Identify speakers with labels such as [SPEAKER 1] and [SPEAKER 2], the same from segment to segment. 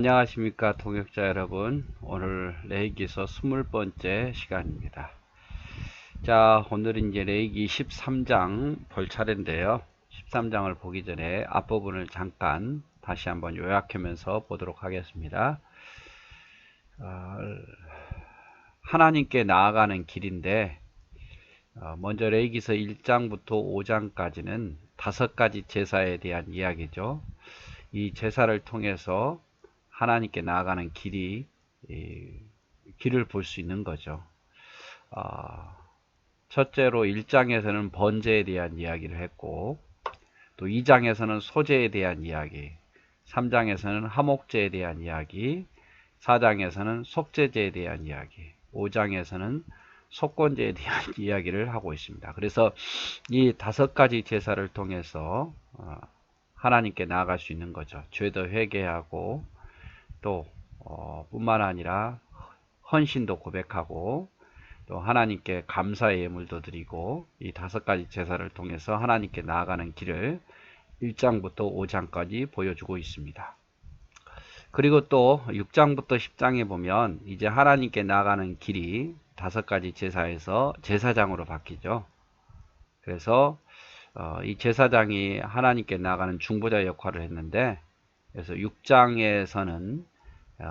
[SPEAKER 1] 안녕하십니까 동역자 여러분. 오늘 레이기서 20번째 시간입니다. 자, 오늘은 이제 레이기 13장 볼 차례인데요. 13장을 보기 전에 앞부분을 잠깐 다시 한번 요약하면서 보도록 하겠습니다. 하나님께 나아가는 길인데, 먼저 레이기서 1장부터 5장까지는 5가지 제사에 대한 이야기죠. 이 제사를 통해서 하나님께 나아가는 길을 볼 수 있는 거죠. 첫째로 1장에서는 번제에 대한 이야기를 했고, 또 2장에서는 소제에 대한 이야기, 3장에서는 화목제에 대한 이야기, 4장에서는 속죄제에 대한 이야기, 5장에서는 속건제에 대한 이야기를 하고 있습니다. 그래서 이 5가지 제사를 통해서 하나님께 나아갈 수 있는 거죠. 죄도 회개하고 또 뿐만 아니라 헌신도 고백하고 또 하나님께 감사의 예물도 드리고, 이 5가지 제사를 통해서 하나님께 나아가는 길을 1장부터 5장까지 보여주고 있습니다. 그리고 또 6장부터 10장에 보면 이제 하나님께 나아가는 길이 5가지 제사에서 제사장으로 바뀌죠. 그래서 이 제사장이 하나님께 나아가는 중보자 역할을 했는데, 그래서 6장에서는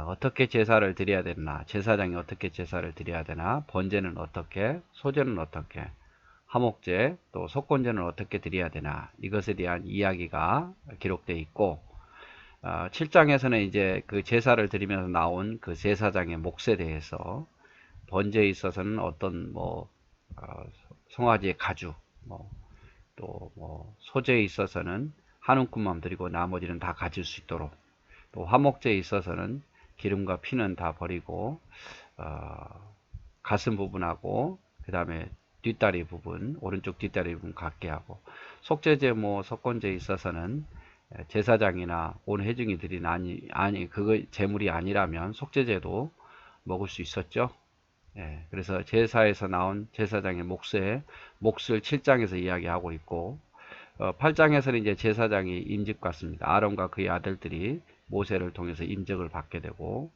[SPEAKER 1] 어떻게 제사를 드려야 되나, 제사장이 어떻게 제사를 드려야 되나, 번제는 어떻게, 소제는 어떻게, 화목제, 또 속건제는 어떻게 드려야 되나, 이것에 대한 이야기가 기록되어 있고, 7장에서는 이제 그 제사를 드리면서 나온 그 제사장의 몫에 대해서, 번제에 있어서는 어떤 송아지의 가죽, 또 소제에 있어서는 한 움큼만 드리고 나머지는 다 가질 수 있도록, 또 화목제에 있어서는 기름과 피는 다 버리고 가슴 부분하고 그 다음에 뒷다리 부분, 오른쪽 뒷다리 부분 갖게 하고, 속죄제 속건제에 있어서는 제사장이나 온 회중이들이 그거 제물이 아니라면 속죄제도 먹을 수 있었죠. 그래서 제사에서 나온 제사장의 몫을 7장에서 이야기하고 있고, 8장에서는 이제 제사장이 임직받습니다. 아론과 그의 아들들이 모세를 통해서 임직을 받게 되고,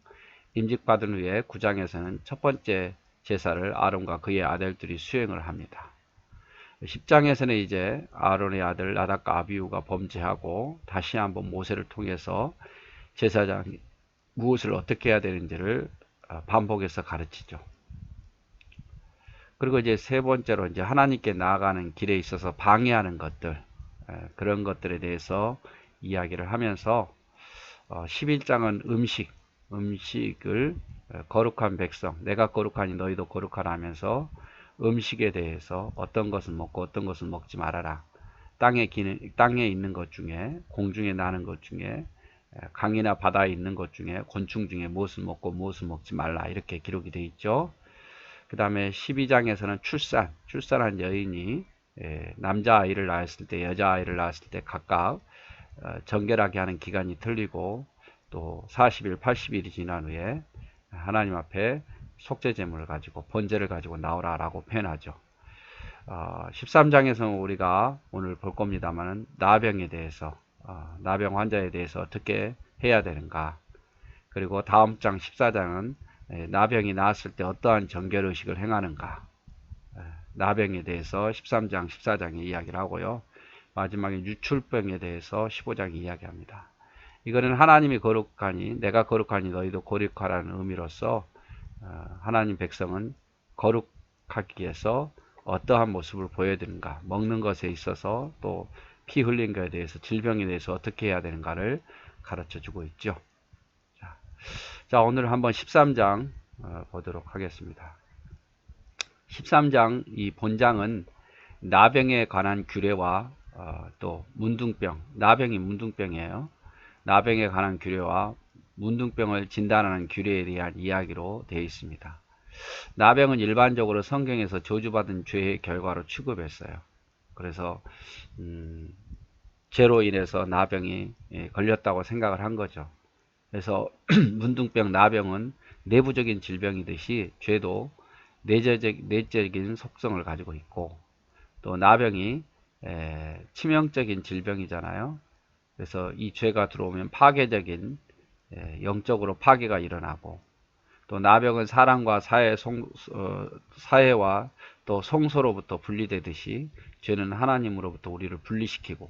[SPEAKER 1] 임직받은 후에 9장에서는 첫 번째 제사를 아론과 그의 아들들이 수행을 합니다. 10장에서는 이제 아론의 아들 나답과 아비후가 범죄하고 다시 한번 모세를 통해서 제사장이 무엇을 어떻게 해야 되는지를 반복해서 가르치죠. 그리고 이제 세 번째로 이제 하나님께 나아가는 길에 있어서 방해하는 것들, 그런 것들에 대해서 이야기를 하면서 11장은 음식을 거룩한 백성, 내가 거룩하니 너희도 거룩하라 하면서 음식에 대해서 어떤 것은 먹고 어떤 것은 먹지 말아라. 땅에 있는 것 중에, 공중에 나는 것 중에, 강이나 바다에 있는 것 중에, 곤충 중에 무엇을 먹고 무엇을 먹지 말라, 이렇게 기록이 되어 있죠. 그 다음에 12장에서는 출산한 여인이 남자아이를 낳았을 때, 여자아이를 낳았을 때 각각 정결하게 하는 기간이 틀리고, 또 40일, 80일이 지난 후에 하나님 앞에 속죄제물을 가지고 번제를 가지고 나오라 라고 표현하죠. 13장에서는 우리가 오늘 볼 겁니다만, 나병에 대해서, 나병 환자에 대해서 어떻게 해야 되는가, 그리고 다음 장 14장은 나병이 나았을 때 어떠한 정결의식을 행하는가, 나병에 대해서 13장, 14장에 이야기를 하고요. 마지막에 유출병에 대해서 15장이 이야기합니다. 이거는 하나님이 거룩하니 내가 거룩하니 너희도 거룩하라는 의미로서 하나님 백성은 거룩하기 위해서 어떠한 모습을 보여야 되는가, 먹는 것에 있어서 또 피 흘린 것에 대해서, 질병에 대해서 어떻게 해야 되는가를 가르쳐 주고 있죠. 자, 오늘 한번 13장 보도록 하겠습니다. 13장 이 본장은 나병에 관한 규례와 또 문둥병, 나병이 문둥병이에요. 나병에 관한 규례와 문둥병을 진단하는 규례에 대한 이야기로 되어 있습니다. 나병은 일반적으로 성경에서 저주받은 죄의 결과로 취급했어요. 그래서 죄로 인해서 나병이 걸렸다고 생각을 한 거죠. 그래서 문둥병, 나병은 내부적인 질병이듯이 죄도 내적인 속성을 가지고 있고, 또 나병이 치명적인 질병이잖아요. 그래서 이 죄가 들어오면 파괴적인 영적으로 파괴가 일어나고, 또 나병은 사랑과 사회와 또 성소로부터 분리되듯이 죄는 하나님으로부터 우리를 분리시키고,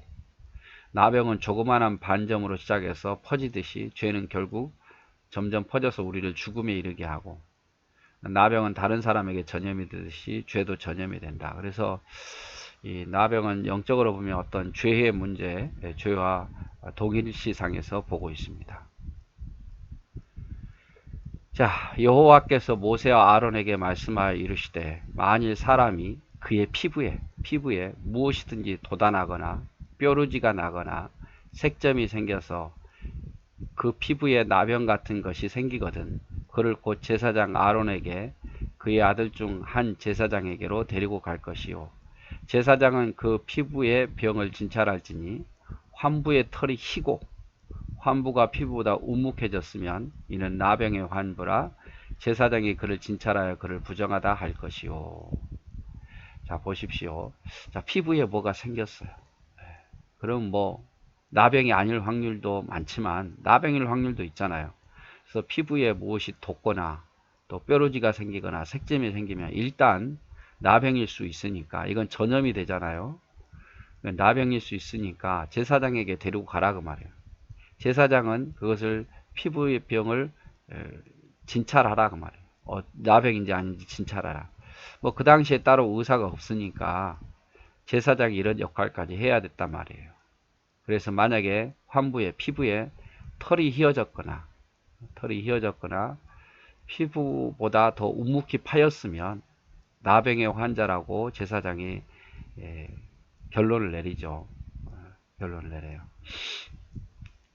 [SPEAKER 1] 나병은 조그마한 반점으로 시작해서 퍼지듯이 죄는 결국 점점 퍼져서 우리를 죽음에 이르게 하고, 나병은 다른 사람에게 전염이 되듯이 죄도 전염이 된다. 그래서 이 나병은 영적으로 보면 어떤 죄의 문제, 죄와 동일시상에서 보고 있습니다. 자, 여호와께서 모세와 아론에게 말씀하여 이르시되, 만일 사람이 그의 피부에 무엇이든지 돋아나거나 뾰루지가 나거나 색점이 생겨서 그 피부에 나병 같은 것이 생기거든 그를 곧 제사장 아론에게 그의 아들 중 한 제사장에게로 데리고 갈 것이요, 제사장은 그 피부의 병을 진찰할지니 환부의 털이 희고 환부가 피부보다 우묵해졌으면 이는 나병의 환부라, 제사장이 그를 진찰하여 그를 부정하다 할 것이요. 자, 보십시오. 자, 피부에 뭐가 생겼어요. 그럼 뭐 나병이 아닐 확률도 많지만 나병일 확률도 있잖아요. 그래서 피부에 무엇이 돋거나 또 뾰루지가 생기거나 색점이 생기면 일단 나병일 수 있으니까, 이건 전염이 되잖아요. 나병일 수 있으니까 제사장에게 데리고 가라 그 말이에요. 제사장은 그것을 피부의 병을 진찰하라 그 말이에요. 나병인지 아닌지 진찰하라. 뭐 그 당시에 따로 의사가 없으니까 제사장이 이런 역할까지 해야 됐단 말이에요. 그래서 만약에 환부에 피부에 털이 휘어졌거나 피부보다 더 우묵히 파였으면 나병의 환자라고 제사장이 결론을 내리죠. 결론을 내려요.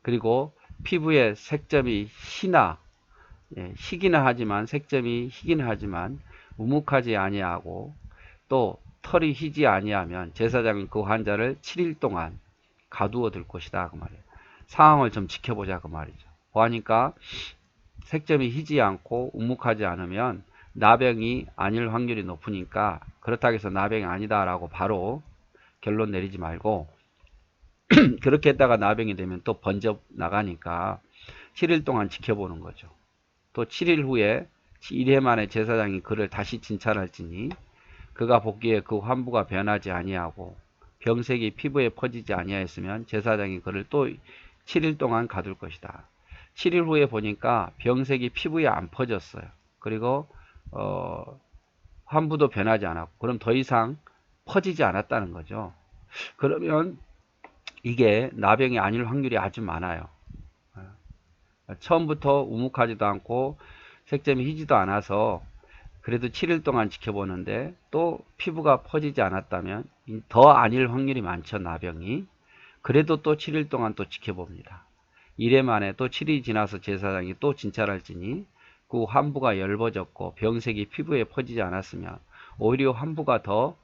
[SPEAKER 1] 그리고 피부에 색점이 희기는 하지만 색점이 희기는 하지만 우묵하지 아니하고 또 털이 희지 아니하면 제사장은 그 환자를 7일 동안 가두어 둘 것이다 그 말이에요. 상황을 좀 지켜보자 그 말이죠. 보니까 색점이 희지 않고 우묵하지 않으면 나병이 아닐 확률이 높으니까, 그렇다고 해서 나병이 아니다 라고 바로 결론 내리지 말고 그렇게 했다가 나병이 되면 또 번져 나가니까 7일 동안 지켜보는 거죠. 또 7일 후에 1회 만에 제사장이 그를 다시 진찰할지니 그가 보기에 그 환부가 변하지 아니하고 병색이 피부에 퍼지지 아니하였으면 제사장이 그를 또 7일 동안 가둘 것이다. 7일 후에 보니까 병색이 피부에 안 퍼졌어요. 그리고 환부도 변하지 않았고, 그럼 더 이상 퍼지지 않았다는 거죠. 그러면 이게 나병이 아닐 확률이 아주 많아요. 처음부터 우묵하지도 않고 색점이 희지도 않아서 그래도 7일 동안 지켜보는데 또 피부가 퍼지지 않았다면 더 아닐 확률이 많죠. 나병이. 그래도 또 7일 동안 또 지켜봅니다. 1회 만에 또 7일이 지나서 제사장이 또 진찰할지니 그 환부가 엷어졌고 병색이 피부에 퍼지지 않았으면 오히려 환부가 더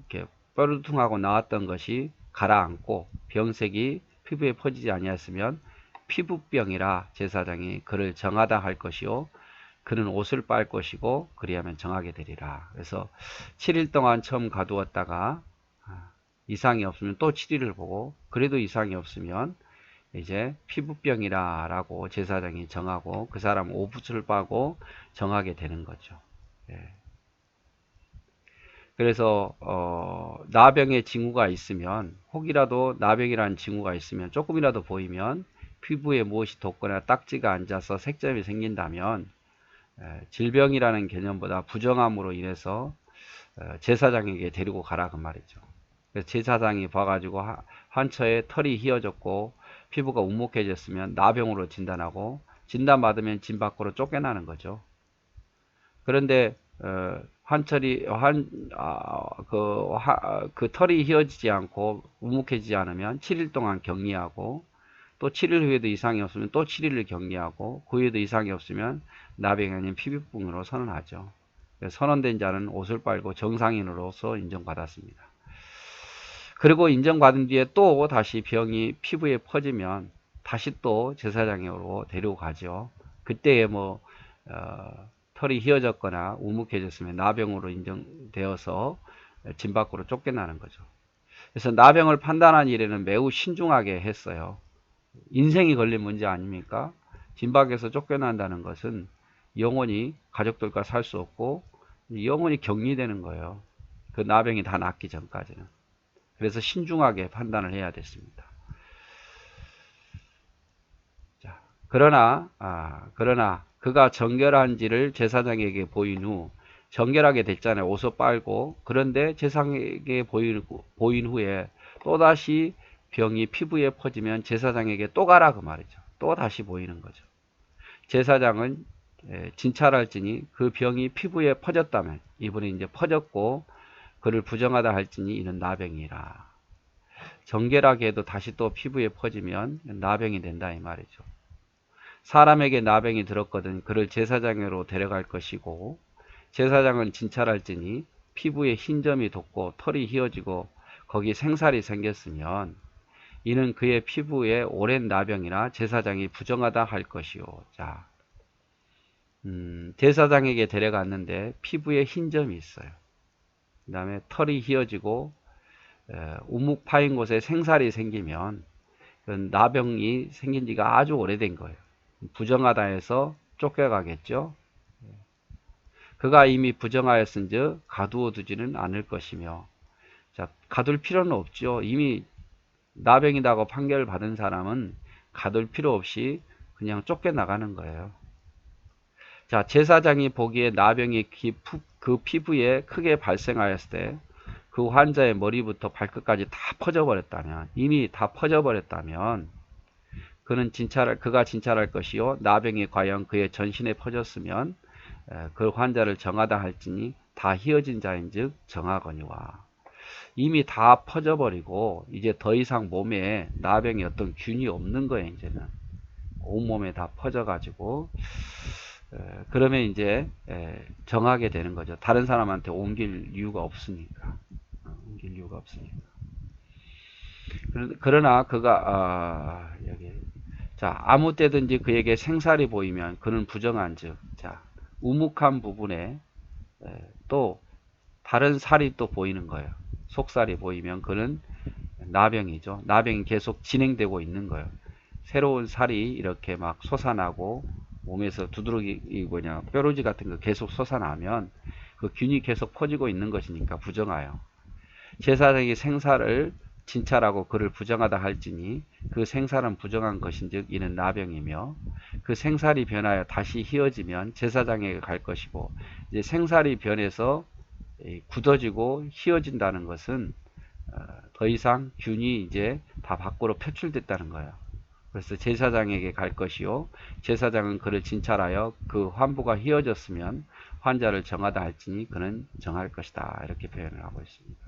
[SPEAKER 1] 이렇게 뾰루퉁하고 나왔던 것이 가라앉고 병색이 피부에 퍼지지 아니했으면 피부병이라 제사장이 그를 정하다 할 것이요, 그는 옷을 빨 것이고 그리하면 정하게 되리라. 그래서 7일 동안 처음 가두었다가 이상이 없으면 또 7일을 보고, 그래도 이상이 없으면 이제 피부병이라 라고 제사장이 정하고 그 사람 옷을 빠고 정하게 되는 거죠. 그래서 나병의 징후가 있으면, 혹이라도 나병이라는 징후가 있으면 조금이라도 보이면 피부에 무엇이 돋거나 딱지가 앉아서 색점이 생긴다면 질병이라는 개념보다 부정함으로 인해서 제사장에게 데리고 가라 그 말이죠. 그래서 제사장이 봐가지고 환처에 털이 휘어졌고 피부가 우묵해졌으면 나병으로 진단하고, 진단받으면 진 밖으로 쫓겨나는 거죠. 그런데 그 털이 휘어지지 않고 우묵해지지 않으면 7일 동안 격리하고, 또 7일 후에도 이상이 없으면 또 7일을 격리하고, 그 후에도 이상이 없으면 나병이 아닌 피부병으로 선언하죠. 선언된 자는 옷을 빨고 정상인으로서 인정받았습니다. 그리고 인정받은 뒤에 또 다시 병이 피부에 퍼지면 다시 또 제사장으로 데리고 가죠. 그때에 털이 휘어졌거나 우묵해졌으면 나병으로 인정되어서 진 밖으로 쫓겨나는 거죠. 그래서 나병을 판단한 일에는 매우 신중하게 했어요. 인생이 걸린 문제 아닙니까? 빈박에서 쫓겨난다는 것은 영원히 가족들과 살 수 없고 영원히 격리되는 거예요. 그 나병이 다 낫기 전까지는. 그래서 신중하게 판단을 해야 됐습니다. 자, 그러나 그가 정결한지를 제사장에게 보인 후, 정결하게 됐잖아요. 옷을 빨고. 그런데 제사장에게 보인 후에 또다시 병이 피부에 퍼지면 제사장에게 또 가라 그 말이죠. 또 다시 보이는 거죠. 제사장은 진찰할지니 그 병이 피부에 퍼졌다면, 이번에 이제 퍼졌고 그를 부정하다 할지니 이는 나병이라. 정결하게 해도 다시 또 피부에 퍼지면 나병이 된다 이 말이죠. 사람에게 나병이 들었거든 그를 제사장으로 데려갈 것이고, 제사장은 진찰할지니 피부에 흰 점이 돋고 털이 휘어지고 거기 생살이 생겼으면 이는 그의 피부에 오랜 나병이나 제사장이 부정하다 할 것이요. 자, 제사장에게 데려갔는데 피부에 흰 점이 있어요. 그 다음에 털이 휘어지고 우묵 파인 곳에 생살이 생기면 나병이 생긴 지가 아주 오래된 거예요. 부정하다 해서 쫓겨가겠죠. 그가 이미 부정하였은즉 가두어 두지는 않을 것이며, 자, 가둘 필요는 없죠. 이미 나병이라고 판결을 받은 사람은 가둘 필요 없이 그냥 쫓겨나가는 거예요. 자, 제사장이 보기에 나병이 그 피부에 크게 발생하였을 때 그 환자의 머리부터 발끝까지 다 퍼져버렸다면, 이미 다 퍼져버렸다면 그가 진찰할 것이요, 나병이 과연 그의 전신에 퍼졌으면 그 환자를 정하다 할지니 다 휘어진 자인즉 정하거니와. 이미 다 퍼져버리고 이제 더 이상 몸에 나병이 어떤 균이 없는 거예요. 이제는 온몸에 다 퍼져가지고 그러면 이제 정하게 되는 거죠. 다른 사람한테 옮길 이유가 없으니까. 그러나 그가 자, 아무 때든지 그에게 생살이 보이면 그는 부정한즉, 자, 우묵한 부분에 또 다른 살이 또 보이는 거예요. 속살이 보이면 그는 나병이죠. 나병이 계속 진행되고 있는 거예요. 새로운 살이 이렇게 막 솟아나고 몸에서 두드러기거나 뾰루지 같은 거 계속 솟아나면 그 균이 계속 퍼지고 있는 것이니까 부정하여. 제사장이 생살을 진찰하고 그를 부정하다 할지니 그 생살은 부정한 것인즉 이는 나병이며, 그 생살이 변하여 다시 휘어지면 제사장에게 갈 것이고, 이제 생살이 변해서 굳어지고 휘어진다는 것은 더 이상 균이 이제 다 밖으로 표출됐다는 거예요. 그래서 제사장에게 갈 것이요, 제사장은 그를 진찰하여 그 환부가 휘어졌으면 환자를 정하다 할지니 그는 정할 것이다. 이렇게 표현을 하고 있습니다.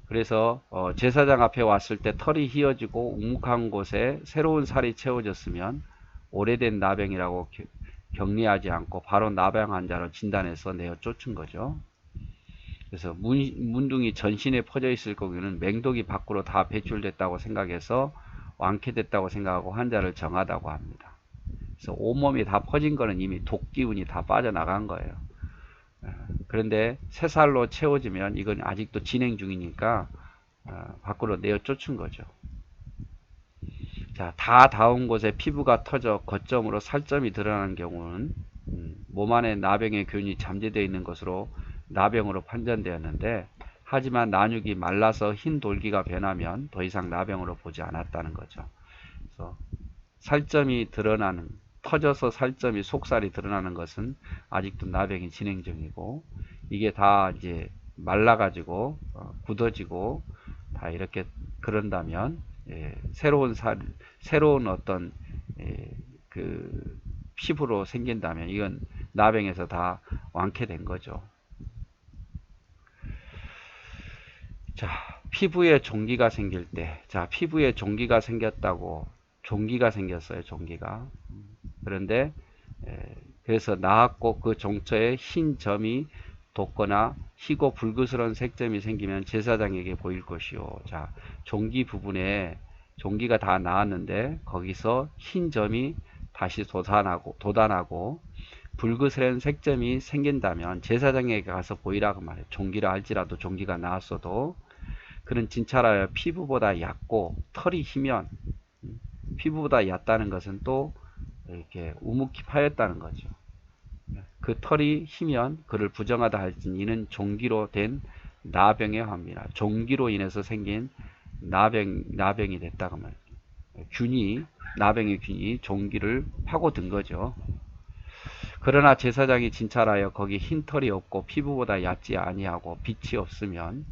[SPEAKER 1] 그래서 제사장 앞에 왔을 때 털이 휘어지고 우묵한 곳에 새로운 살이 채워졌으면 오래된 나병이라고 격리하지 않고 바로 나병 환자로 진단해서 내어 쫓은 거죠. 그래서 문둥이 전신에 퍼져 있을 경우에는 맹독이 밖으로 다 배출됐다고 생각해서 완쾌됐다고 생각하고 환자를 정하다고 합니다. 그래서 온몸이 다 퍼진 거는 이미 독기운이 다 빠져나간 거예요. 그런데 새살로 채워지면 이건 아직도 진행 중이니까 밖으로 내어 쫓은 거죠. 자, 다 닿은 곳에 피부가 터져 거점으로 살점이 드러나는 경우는 몸 안에 나병의 균이 잠재되어 있는 것으로 나병으로 판단되었는데, 하지만 난육이 말라서 흰 돌기가 변하면 더 이상 나병으로 보지 않았다는 거죠. 그래서 살점이 드러나는, 터져서 살점이 속살이 드러나는 것은 아직도 나병이 진행 중이고, 이게 다 이제 말라가지고 굳어지고 다 이렇게 그런다면 새로운 어떤 그 피부로 생긴다면 이건 나병에서 다 완쾌된 거죠. 자, 피부에 종기가 생길 때, 자, 피부에 종기가 생겼다고, 종기가 생겼어요. 종기가. 그런데 그래서 나았고 그 종처에 흰 점이 돋거나 희고 붉으스러운 색점이 생기면 제사장에게 보일 것이요. 자, 종기 부분에 종기가 다 나았는데 거기서 흰 점이 다시 돋아나고 붉으스러운 색점이 생긴다면 제사장에게 가서 보이라고 말해요. 종기라 할지라도 종기가 나았어도 그는 진찰하여 피부보다 얇고 털이 희면 피부보다 얕다는 것은 또 이렇게 우묵히 파였다는 거죠. 그 털이 희면 그를 부정하다 할진 이는 종기로 된 나병의 환미라. 종기로 인해서 생긴 나병이 됐다고 말이죠. 나병의 균이 종기를 파고든 거죠. 그러나 제사장이 진찰하여 거기 흰 털이 없고 피부보다 얕지 아니하고 빛이 없으면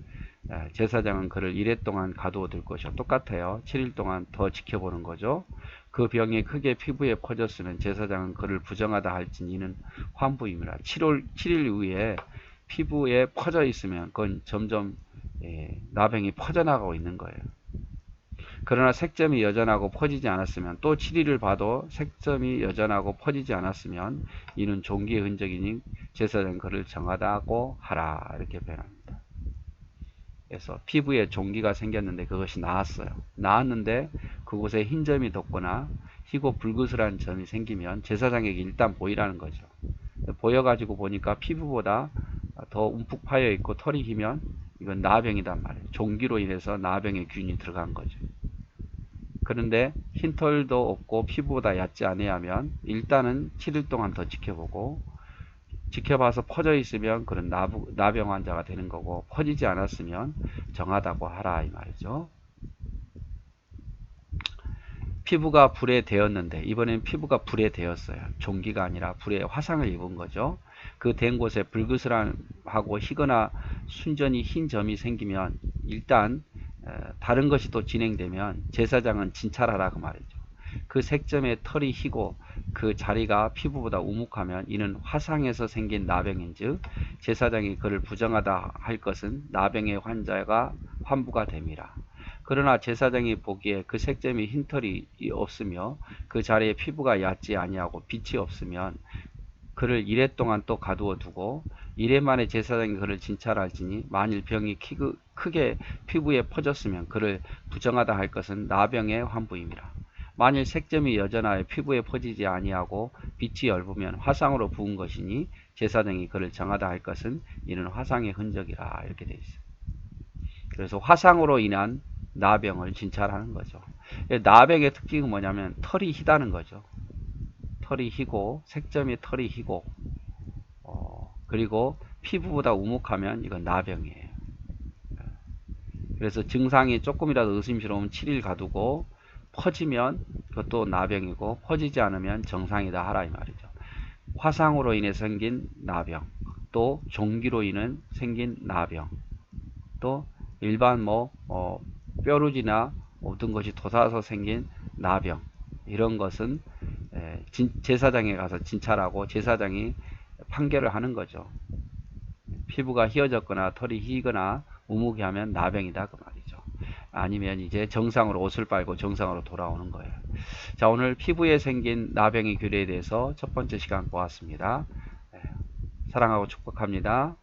[SPEAKER 1] 제사장은 그를 이래 동안 가두어 둘 것이요. 똑같아요. 7일 동안 더 지켜보는 거죠. 그 병이 크게 피부에 퍼졌으면 제사장은 그를 부정하다 할진 이는 환부임이라. 7일 후에 피부에 퍼져 있으면 그건 점점 나병이 퍼져나가고 있는 거예요. 그러나 색점이 여전하고 퍼지지 않았으면, 또 7일을 봐도 색점이 여전하고 퍼지지 않았으면 이는 종기의 흔적이니 제사장은 그를 정하다고 하라. 이렇게 표현합니다. 그래서 피부에 종기가 생겼는데 그것이 나았어요. 나았는데 그곳에 흰 점이 돋거나 희고 불그스란 점이 생기면 제사장에게 일단 보이라는 거죠. 보여가지고 보니까 피부보다 더 움푹 파여 있고 털이 희면 이건 나병이단 말이에요. 종기로 인해서 나병의 균이 들어간 거죠. 그런데 흰털도 없고 피부보다 얕지 아니하면 일단은 7일 동안 더 지켜보고, 지켜봐서 퍼져 있으면 그런 나병 환자가 되는 거고, 퍼지지 않았으면 정하다고 하라 이 말이죠. 피부가 불에 되었는데, 이번엔 피부가 불에 되었어요. 종기가 아니라 불에 화상을 입은 거죠. 그 된 곳에 불그스름하고 희거나 순전히 흰 점이 생기면, 일단 다른 것이 또 진행되면 제사장은 진찰하라 그 말이죠. 그 색점의 털이 희고 그 자리가 피부보다 우묵하면 이는 화상에서 생긴 나병인즉 제사장이 그를 부정하다 할 것은 나병의 환자가 환부가 됨이라. 그러나 제사장이 보기에 그 색점이 흰 털이 없으며 그 자리에 피부가 얕지 아니하고 빛이 없으면 그를 이래 동안 또 가두어 두고, 이래 만에 제사장이 그를 진찰할지니 만일 병이 크게 피부에 퍼졌으면 그를 부정하다 할 것은 나병의 환부임이라. 만일 색점이 여전하여 피부에 퍼지지 아니하고 빛이 엷으면 화상으로 부은 것이니 제사장이 그를 정하다 할 것은 이는 화상의 흔적이라. 이렇게 되어 있어요. 그래서 화상으로 인한 나병을 진찰하는 거죠. 나병의 특징은 뭐냐면 털이 희다는 거죠. 털이 희고, 색점이 털이 희고, 그리고 피부보다 우묵하면 이건 나병이에요. 그래서 증상이 조금이라도 의심스러우면 7일 가두고, 퍼지면 그것도 나병이고 퍼지지 않으면 정상이다 하라 이 말이죠. 화상으로 인해 생긴 나병, 또 종기로 인해 생긴 나병, 또 일반 뼈루지나 모든 것이 돋아서 생긴 나병, 이런 것은 제사장에 가서 진찰하고 제사장이 판결을 하는 거죠. 피부가 휘어졌거나 털이 희거나 우묵이 하면 나병이다 그 말이죠. 아니면 이제 정상으로 옷을 빨고 정상으로 돌아오는 거예요. 자, 오늘 피부에 생긴 나병의 규례에 대해서 첫 번째 시간 보았습니다. 사랑하고 축복합니다.